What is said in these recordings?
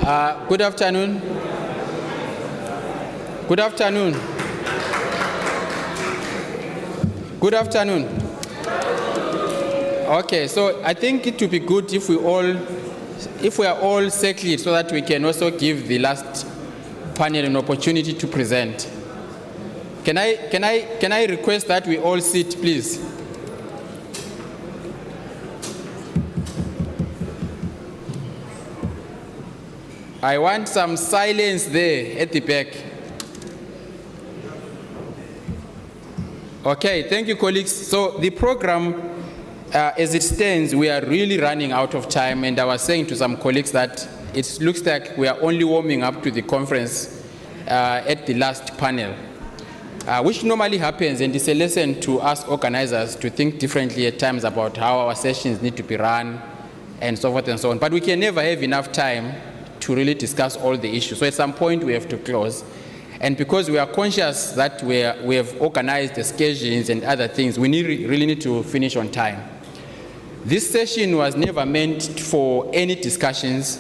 Good afternoon. Good afternoon. Good afternoon. Okay, so I think it would be good if we are all settled so that we can also give the last panel an opportunity to present. Can I request that we all sit, please? I want some silence there at the back. Okay, thank you, colleagues. So the program, as it stands, we are really running out of time, and I was saying to some colleagues that it looks like we are only warming up to the conference at the last panel, which normally happens, and it's a lesson to us organizers to think differently at times about how our sessions need to be run and so forth and so on. But we can never have enough time to really discuss all the issues. So at some point we have to close. And because we are conscious that we have organized the schedules and other things, we really need to finish on time. This session was never meant for any discussions.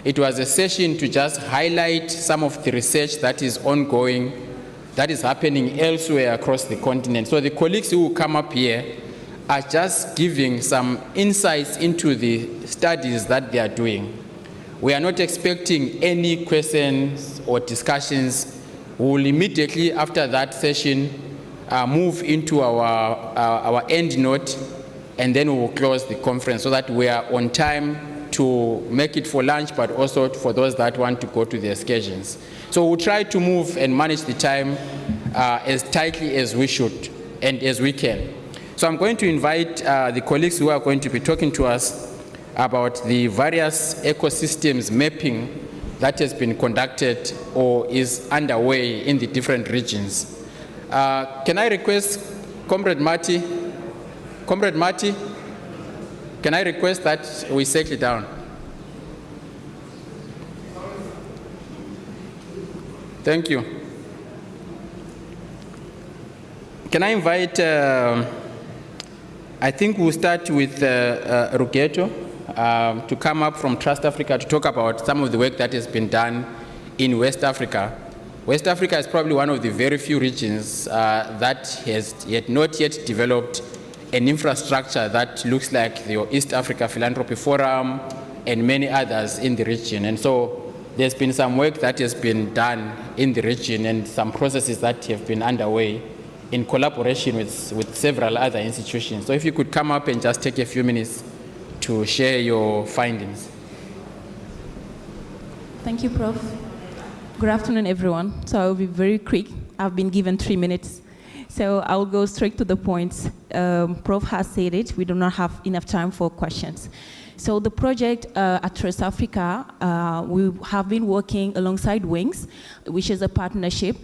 It was a session to just highlight some of the research that is ongoing, that is happening elsewhere across the continent. So the colleagues who will come up here are just giving some insights into the studies that they are doing. We are not expecting any questions or discussions. We will immediately after that session move into our end note, and then we will close the conference so that we are on time to make it for lunch, but also for those that want to go to their schedules. So we'll try to move and manage the time as tightly as we should and as we can. So I'm going to invite the colleagues who are going to be talking to us about the various ecosystems mapping that has been conducted or is underway in the different regions. Can I request Comrade Marty? Comrade Marty, can I request that we settle down? Thank you. Can I invite, I think we'll start with Rouguietou. To come up from TrustAfrica to talk about some of the work that has been done in West Africa. West Africa is probably one of the very few regions that has not yet developed an infrastructure that looks like the East Africa Philanthropy Forum and many others in the region. And so there's been some work that has been done in the region and some processes that have been underway in collaboration with several other institutions. So if you could come up and just take a few minutes to share your findings. Thank you, Prof. Good afternoon, everyone. So I'll be very quick. I've been given 3 minutes. So I'll go straight to the points. Prof has said it. We do not have enough time for questions. So the project at TrustAfrica, we have been working alongside WINGS, which is a partnership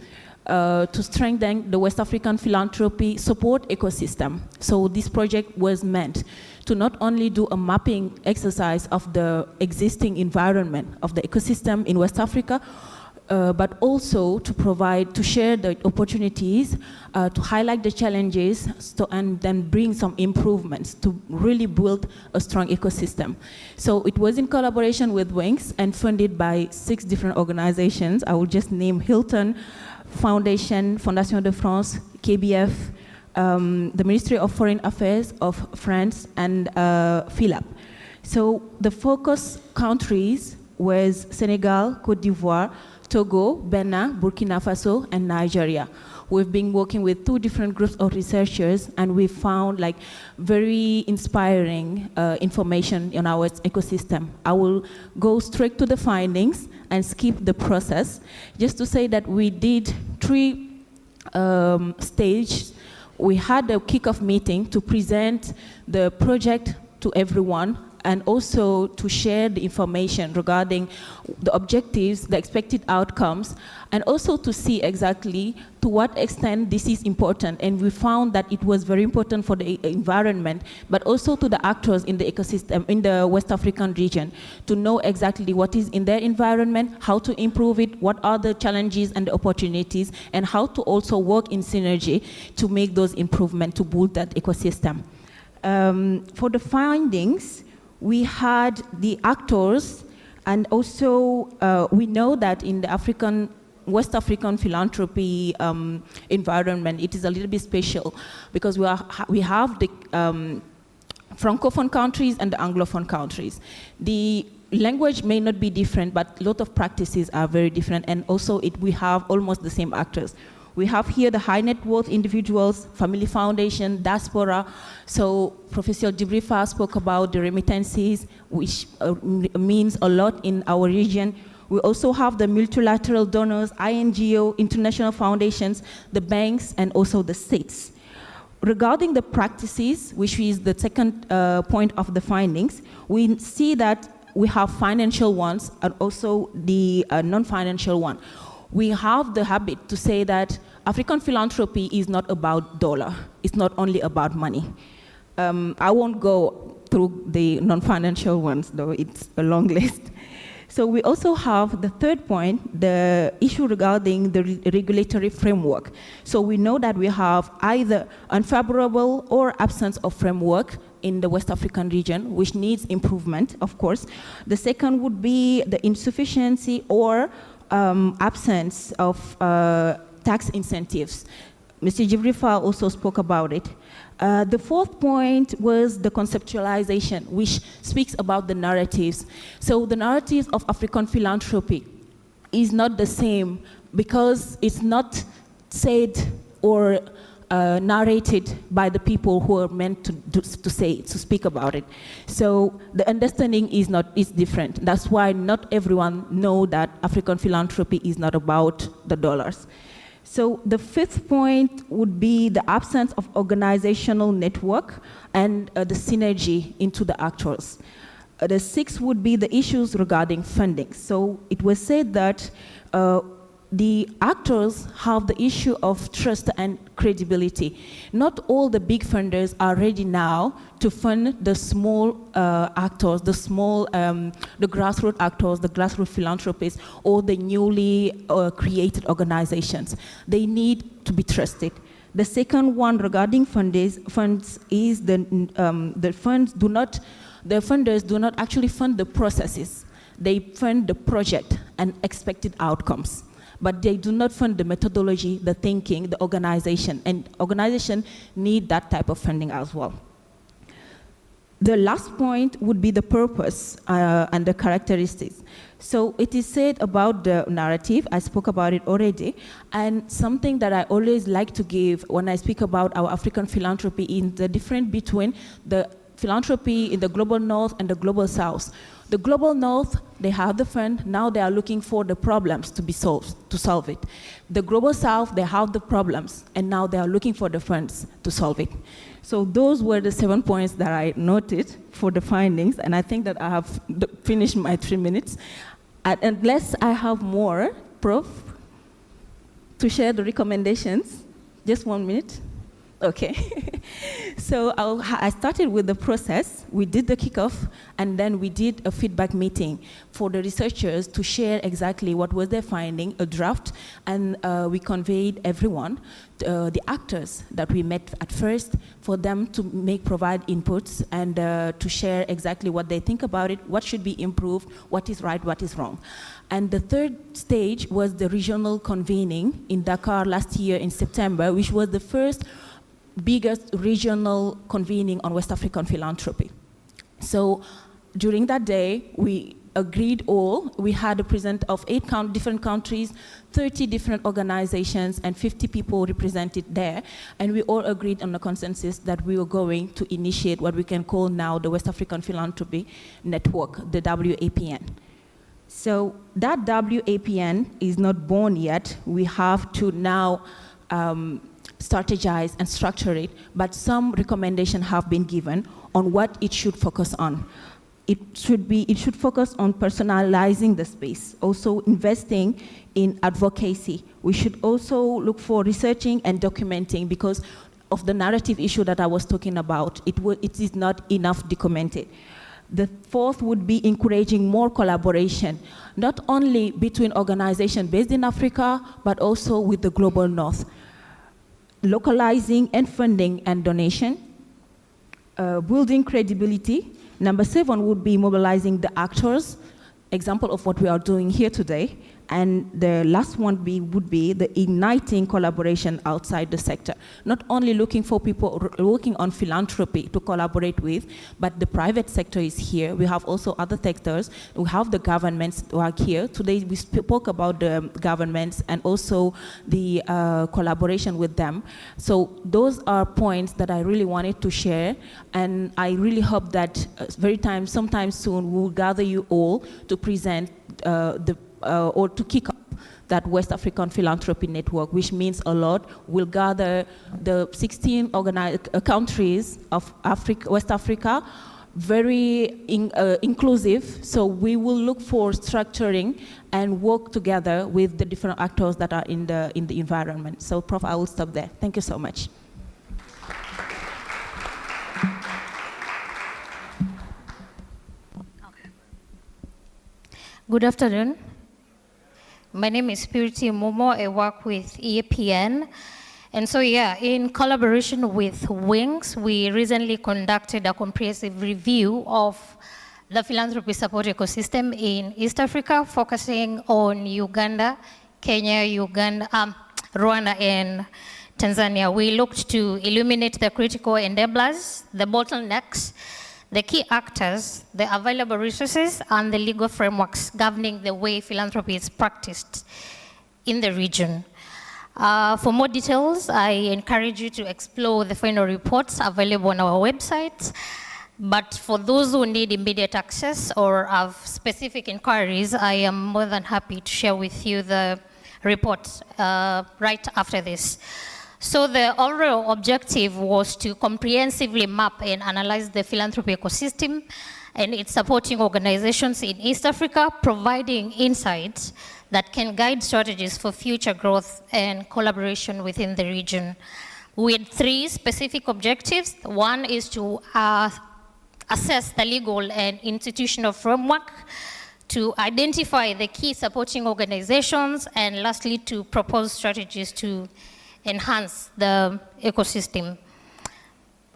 to strengthen the West African philanthropy support ecosystem. So this project was meant to not only do a mapping exercise of the existing environment of the ecosystem in West Africa, but also to share the opportunities, to highlight the challenges, and then bring some improvements to really build a strong ecosystem. So it was in collaboration with WINGS and funded by 6 different organizations. I will just name Hilton Foundation, Fondation de France, KBF, the Ministry of Foreign Affairs of France, and PhilAP. So the focus countries was Senegal, Côte d'Ivoire, Togo, Benin, Burkina Faso, and Nigeria. We've been working with 2 different groups of researchers, and we found very inspiring information on our ecosystem. I will go straight to the findings and skip the process, just to say that we did 3 stages. We had a kickoff meeting to present the project to everyone, and also to share the information regarding the objectives, the expected outcomes, and also to see exactly to what extent this is important. And we found that it was very important for the environment, but also to the actors in the ecosystem, in the West African region, to know exactly what is in their environment, how to improve it, what are the challenges and the opportunities, and how to also work in synergy to make those improvements to build that ecosystem. For the findings, we had the actors And also, we know that in the West African philanthropy environment, it is a little bit special because we have the Francophone countries and the Anglophone countries. The language may not be different, but a lot of practices are very different, and also we have almost the same actors. We have here the high net worth individuals, family foundation, diaspora. So Professor Djibril spoke about the remittances, which means a lot in our region. We also have the multilateral donors, INGO, international foundations, the banks, and also the states. Regarding the practices, which is the second point of the findings, we see that we have financial ones and also the non-financial one. We have the habit to say that African philanthropy is not about dollar. It's not only about money. I won't go through the non-financial ones, though it's a long list. So we also have the third point, the issue regarding the regulatory framework. So we know that we have either unfavorable or absence of framework in the West African region, which needs improvement, of course. The second would be the insufficiency or absence of tax incentives. Mr. Djibril also spoke about it. The fourth point was the conceptualization, which speaks about the narratives. So the narratives of African philanthropy is not the same because it's not said or narrated by the people who are meant to speak about it. So the understanding is different. That's why not everyone know that African philanthropy is not about the dollars. So the fifth point would be the absence of organizational network and the synergy into the actors. The sixth would be the issues regarding funding. So it was said that the actors have the issue of trust and credibility. Not all the big funders are ready now to fund the small actors, the grassroots actors, the grassroots philanthropists, or the newly created organizations. They need to be trusted. The second one regarding funds is the funders do not actually fund the processes. They fund the project and expected outcomes. But they do not fund the methodology, the thinking, the organization, and organization need that type of funding as well. The last point would be the purpose and the characteristics. So it is said about the narrative, I spoke about it already, and something that I always like to give when I speak about our African philanthropy is the difference between the philanthropy in the global north and the global south. The global north, they have the fund, now they are looking for the problems to be solved, to solve it. The global south, they have the problems, and now they are looking for the funds to solve it. So those were the 7 points that I noted for the findings, and I think that I have finished my 3 minutes. Unless I have more, Prof, to share the recommendations. Just 1 minute. Okay. So I started with the process. We did the kickoff, and then we did a feedback meeting for the researchers to share exactly what was their finding, a draft, and we conveyed everyone, the actors that we met at first, for them to provide inputs and to share exactly what they think about it, what should be improved, what is right, what is wrong. And the third stage was the regional convening in Dakar last year in September, which was the first biggest regional convening on West African philanthropy. So during that day, we agreed we had a present of 8 different countries, 30 different organizations, and 50 people represented there. And we all agreed on the consensus that we were going to initiate what we can call now the West African Philanthropy Network, the WAPN. So that WAPN is not born yet. We have to now strategize and structure it, but some recommendations have been given on what it should focus on. It should focus on personalizing the space, also investing in advocacy. We should also look for researching and documenting because of the narrative issue that I was talking about. It is not enough documented. The fourth would be encouraging more collaboration, not only between organizations based in Africa, but also with the global north. Localizing and funding and donation, building credibility. Number 7 would be mobilizing the actors, example of what we are doing here today. And the last one would be the igniting collaboration outside the sector. Not only looking for people working on philanthropy to collaborate with, but the private sector is here. We have also other sectors. We have the governments who are here. Today we spoke about the governments and also the collaboration with them. So those are points that I really wanted to share. And I really hope that sometime soon we'll gather you all to present or to kick up that West African Philanthropy Network, which means a lot. We'll gather the 16 countries of West Africa, very inclusive. So we will look for structuring and work together with the different actors that are in the environment. So, Prof, I will stop there. Thank you so much. Good afternoon. My name is Purity Mumo. I work with EAPN. And so, in collaboration with WINGS, we recently conducted a comprehensive review of the philanthropy support ecosystem in East Africa, focusing on Uganda, Kenya, Rwanda, and Tanzania. We looked to illuminate the critical enablers, the bottlenecks, the key actors, the available resources, and the legal frameworks governing the way philanthropy is practiced in the region. For more details, I encourage you to explore the final reports available on our website. But for those who need immediate access or have specific inquiries, I am more than happy to share with you the reports right after this. So the overall objective was to comprehensively map and analyze the philanthropy ecosystem and its supporting organizations in East Africa, providing insights that can guide strategies for future growth and collaboration within the region. We had 3 specific objectives. One is to assess the legal and institutional framework, to identify the key supporting organizations, and lastly, to propose strategies to enhance the ecosystem.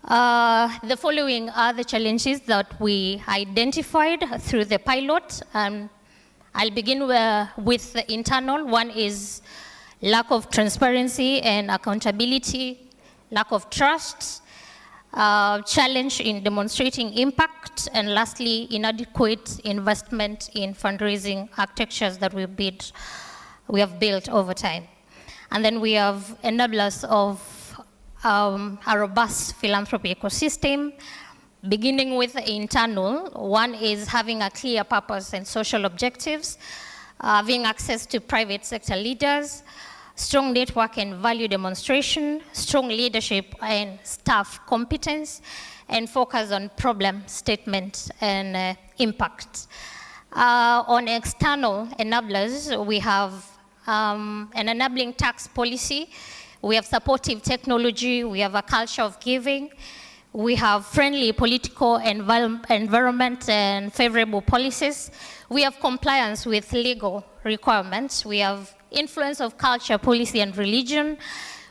The following are the challenges that we identified through the pilot. I'll begin with the internal. One is lack of transparency and accountability, lack of trust, challenge in demonstrating impact, and lastly, inadequate investment in fundraising architectures that we have built over time. And then we have enablers of a robust philanthropy ecosystem, beginning with the internal. One is having a clear purpose and social objectives, having access to private sector leaders, strong network and value demonstration, strong leadership and staff competence, and focus on problem statement and impact. On external enablers, we have an enabling tax policy, we have supportive technology, we have a culture of giving, we have friendly political environment and favorable policies, we have compliance with legal requirements, we have influence of culture, policy, and religion,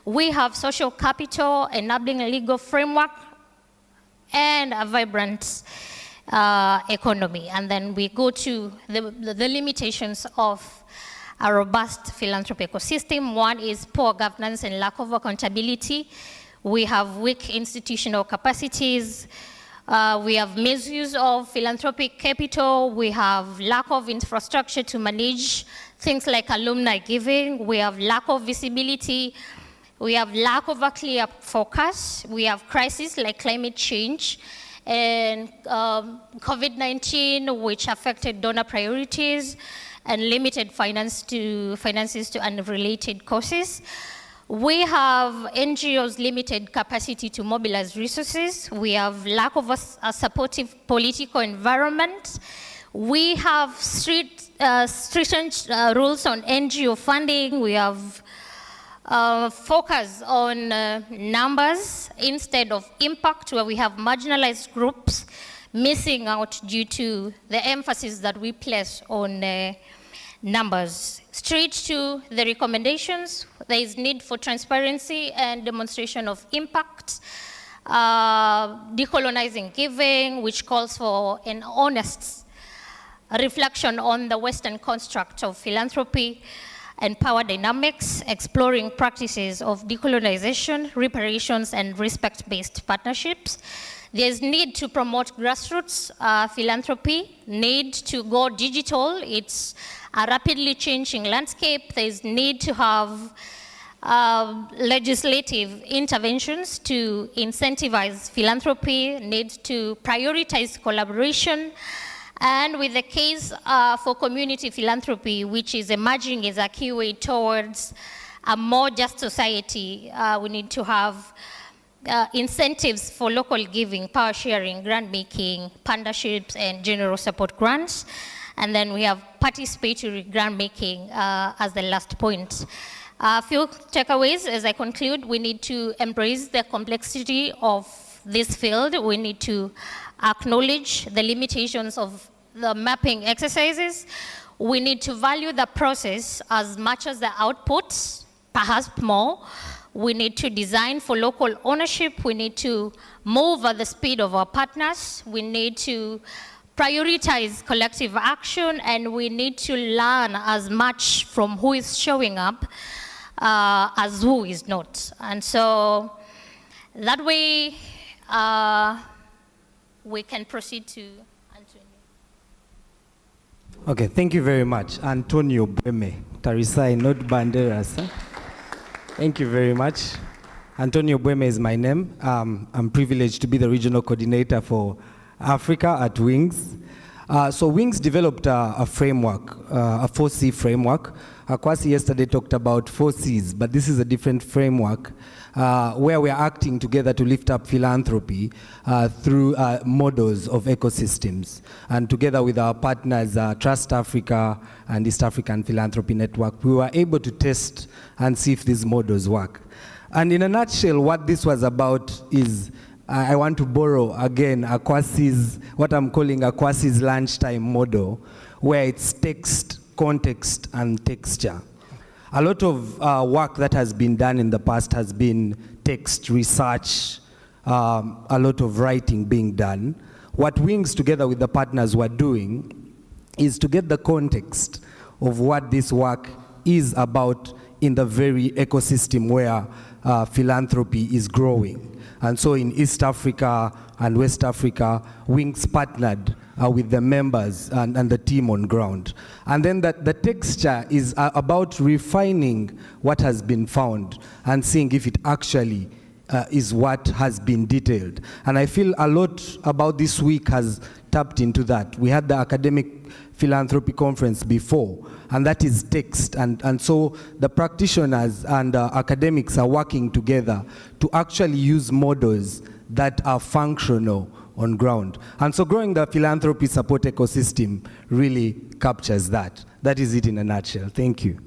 we have social capital, enabling a legal framework, and a vibrant economy. And then we go to the limitations of a robust philanthropy ecosystem. One is poor governance and lack of accountability. We have weak institutional capacities. We have misuse of philanthropic capital. We have lack of infrastructure to manage things like alumni giving. We have lack of visibility. We have lack of a clear focus. We have crises like climate change and COVID-19, which affected donor priorities and limited finances to unrelated causes. We have NGOs' limited capacity to mobilize resources. We have lack of a supportive political environment. We have stringent rules on NGO funding. We have focus on numbers instead of impact, where we have marginalized groups missing out due to the emphasis that we place on numbers. Straight to the recommendations, there is need for transparency and demonstration of impact, decolonizing giving, which calls for an honest a reflection on the Western construct of philanthropy and power dynamics, exploring practices of decolonization, reparations, and respect-based partnerships. There's need to promote grassroots philanthropy, need to go digital. It's a rapidly changing landscape. There's need to have legislative interventions to incentivize philanthropy, need to prioritize collaboration. And with the case for community philanthropy, which is emerging as a key way towards a more just society, we need to have incentives for local giving, power sharing, grant making, partnerships, and general support grants. And then we have participatory grant making as the last point. A few takeaways as I conclude. We need to embrace the complexity of this field. We need to acknowledge the limitations of the mapping exercises. We need to value the process as much as the outputs, perhaps more. We need to design for local ownership. We need to move at the speed of our partners. We need to prioritize collective action, and we need to learn as much from who is showing up as who is not. And so that way we can proceed to Antonio. Okay, thank you very much. Antonio Bweme, Tarisai, not Banderas. Huh? Thank you very much. Antonio Bweme is my name. I'm privileged to be the regional coordinator for Africa at Wings. So Wings developed a framework, a 4C framework. Kwasi yesterday talked about 4Cs, but this is a different framework where we are acting together to lift up philanthropy through models of ecosystems. And together with our partners, TrustAfrica and East African Philanthropy Network, we were able to test and see if these models work. And in a nutshell, what this was about is I want to borrow again Kwasi's, what I'm calling Kwasi's lunchtime model, where it's text, context, and texture. A lot of work that has been done in the past has been text, research, a lot of writing being done. What Wings together with the partners were doing is to get the context of what this work is about in the very ecosystem where philanthropy is growing. And so in East Africa and West Africa, Wings partnered with the members and the team on ground. And then the texture is about refining what has been found and seeing if it actually is what has been detailed. And I feel a lot about this week has tapped into that. We had the Academic Philanthropy Conference before, and that is text. And so the practitioners and academics are working together to actually use models that are functional on ground. And so growing the philanthropy support ecosystem really captures that. That is it in a nutshell. Thank you.